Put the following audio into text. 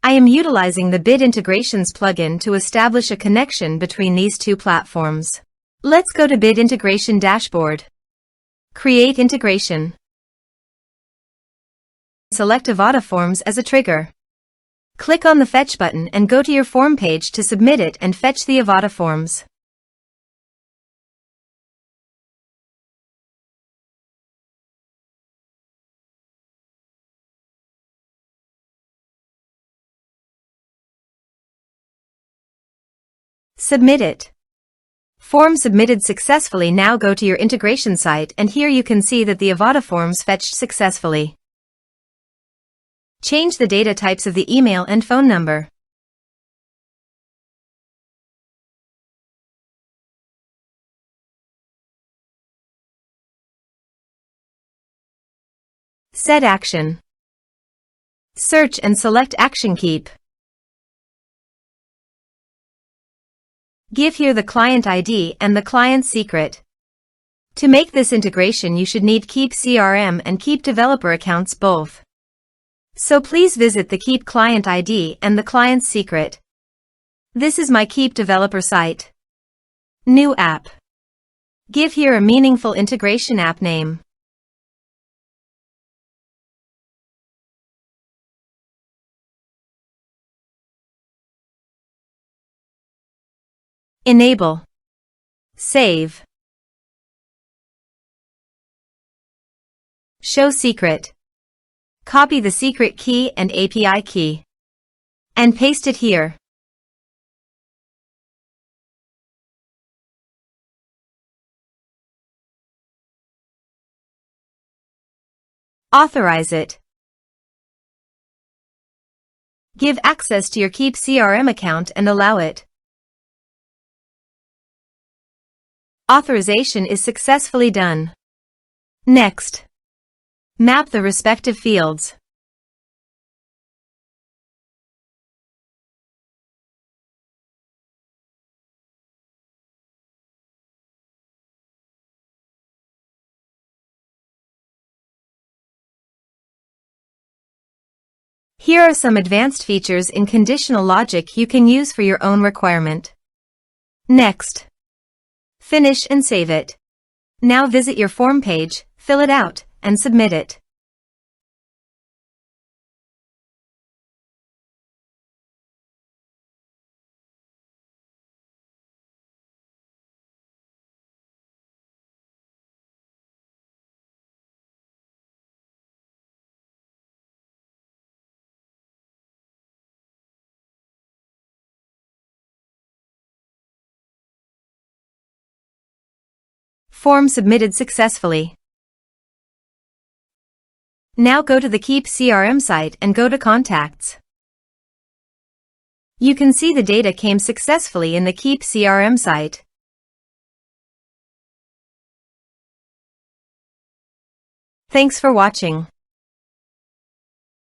I am utilizing the Bit Integrations plugin to establish a connection between these two platforms. Let's go to Bit Integration Dashboard. Create integration. Select Avada Forms as a trigger. Click on the Fetch button and go to your form page to submit it and fetch the Avada Forms. Submit it. Form submitted successfully. Now go to your integration site and here you can see that the Avada Forms fetched successfully. Change the data types of the email and phone number. Set action. Search and select Action Keap. Give here the client ID and the client secret. To make this integration you should need Keap CRM and Keap developer accounts both. So please visit the Keap client ID and the client secret. This is my Keap developer site. New app. Give here a meaningful integration app name. Enable. Save. Show secret. Copy the secret key and API key. And paste it here. Authorize it. Give access to your Keap CRM account and allow it. Authorization is successfully done. Next. Map the respective fields. Here are some advanced features in conditional logic you can use for your own requirement. Next. Finish and save it. Now visit your form page, fill it out, and submit it. Form submitted successfully. Now go to the Keap CRM site and go to Contacts. You can see the data came successfully in the Keap CRM site. Thanks for watching.